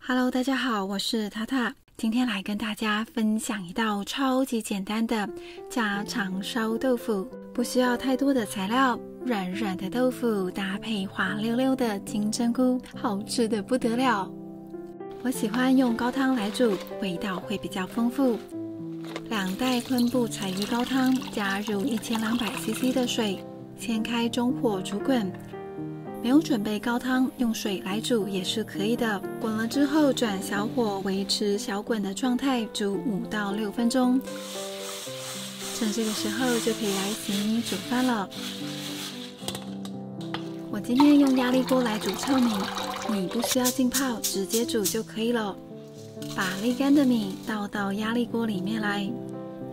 Hello， 大家好，我是塔塔，今天来跟大家分享一道超级简单的家常烧豆腐，不需要太多的材料，软软的豆腐搭配滑溜溜的金针菇，好吃的不得了。我喜欢用高汤来煮，味道会比较丰富。2袋昆布柴鱼高汤，加入1200cc 的水，先开中火煮滚。没有准备高汤，用水来煮也是可以的。滚了之后转小火，维持小滚的状态，煮5到6分钟。趁这个时候就可以来洗米煮饭了。我今天用压力锅来煮糙米，米不需要浸泡，直接煮就可以了。把沥干的米倒到压力锅里面来。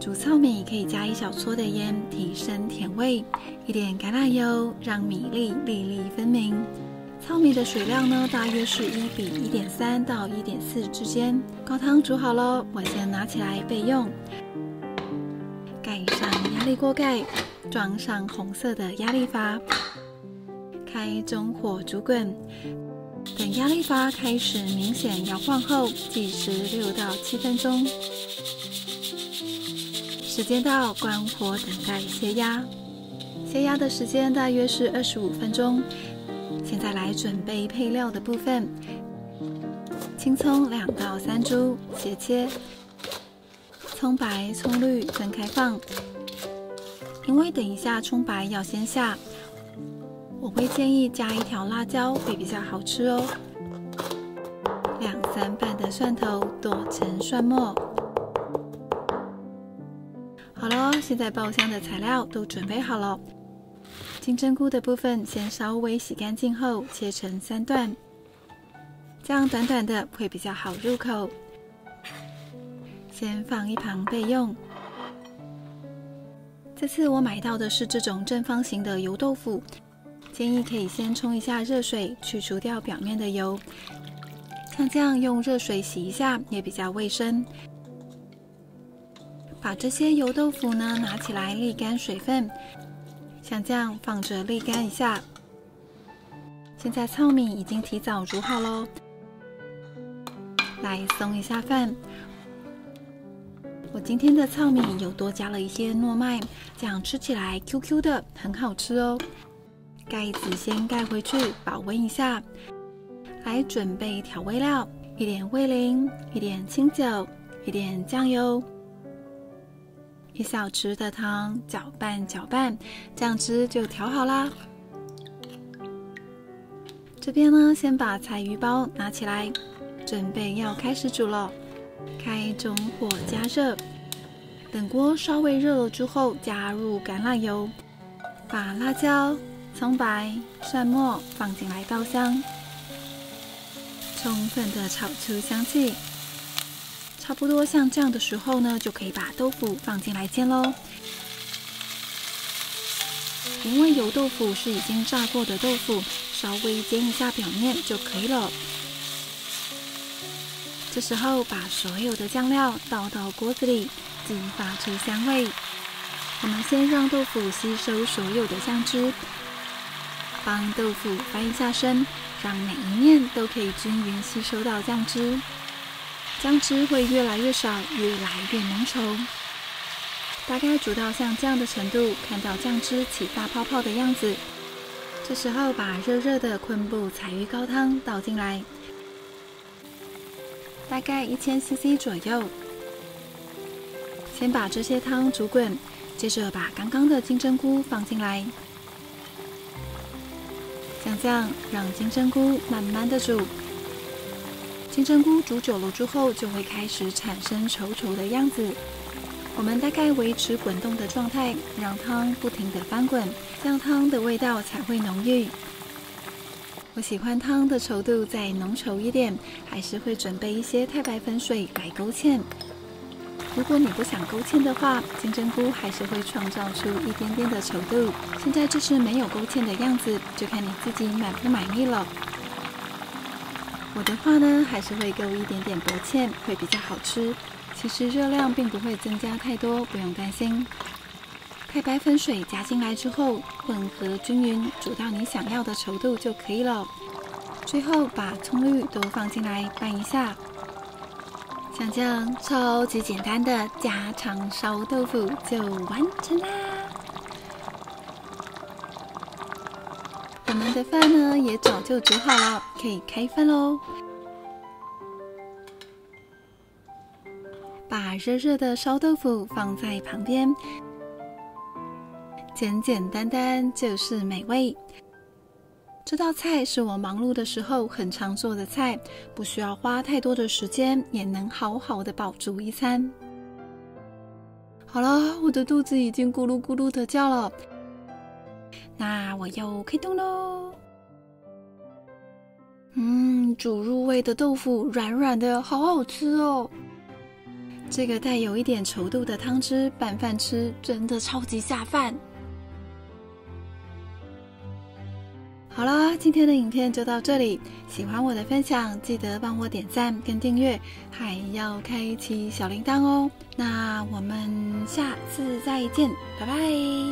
煮糙米可以加1小撮的盐，提升甜味，1点橄榄油，让米粒粒粒分明。糙米的水量呢，大约是1比1.3到1.4之间。高汤煮好了，我先拿起来备用。盖上压力锅盖，装上红色的压力阀，开中火煮滚。等压力阀开始明显摇晃后，计时6到7分钟。时间到，关火等待泄压。泄压的时间大约是25分钟。现在来准备配料的部分。青葱2到3株，斜切。葱白、葱绿分开放。因为等一下葱白要先下，我会建议加1条辣椒，会比较好吃哦。2-3瓣的蒜头剁成蒜末。好了，现在爆香的材料都准备好了。金针菇的部分先稍微洗干净后切成3段，这样短短的会比较好入口。先放一旁备用。这次我买到的是这种正方形的油豆腐，建议可以先冲一下热水，去除掉表面的油。像这样用热水洗一下也比较卫生。把这些油豆腐呢拿起来沥干水分，像这样放着沥干一下。现在糙米已经提早煮好咯，来松一下饭。我今天的糙米有多加了一些糯麦，这样吃起来 QQ 的，很好吃哦。盖子先盖回去，保温一下。来准备调味料，1点味淋，1点清酒，1点酱油。1小匙的糖，搅拌搅拌，酱汁就调好啦。这边呢，先把柴鱼包拿起来，准备要开始煮了。开中火加热，等锅稍微热了之后，加入橄榄油，把辣椒、葱白、蒜末放进来爆香，充分的炒出香气。差不多像这样的时候呢，就可以把豆腐放进来煎咯。因为油豆腐是已经炸过的豆腐，稍微煎一下表面就可以了。这时候把所有的酱料倒到锅子里，激发出香味。我们先让豆腐吸收所有的酱汁，帮豆腐翻一下身，让每一面都可以均匀吸收到酱汁。酱汁会越来越少，越来越浓稠。大概煮到像这样的程度，看到酱汁起大泡泡的样子。这时候把热热的昆布柴鱼高汤倒进来，大概1000cc 左右。先把这些汤煮滚，接着把刚刚的金针菇放进来。像这样让金针菇慢慢的煮。金针菇煮久了之后，就会开始产生稠稠的样子。我们大概维持滚动的状态，让汤不停的翻滚，这样汤的味道才会浓郁。我喜欢汤的稠度再浓稠一点，还是会准备一些太白粉水来勾芡。如果你不想勾芡的话，金针菇还是会创造出一点点的稠度。现在这是没有勾芡的样子，就看你自己买不买腻了。我的话呢，还是会勾一点点薄芡，会比较好吃。其实热量并不会增加太多，不用担心。太白粉水加进来之后，混合均匀，煮到你想要的稠度就可以了。最后把葱绿都放进来拌一下，像这样超级简单的家常烧豆腐就完成啦。我们的饭呢也早就煮好了，可以开饭喽。把热热的烧豆腐放在旁边，简简单单就是美味。这道菜是我忙碌的时候很常做的菜，不需要花太多的时间，也能好好的饱足一餐。好了，我的肚子已经咕噜咕噜的叫了，那我又开动咯。煮入味的豆腐软软的，好好吃哦。这个带有一点稠度的汤汁拌饭吃，真的超级下饭。好啦，今天的影片就到这里。喜欢我的分享，记得帮我点赞跟订阅，还要开启小铃铛哦。那我们下次再见，拜拜。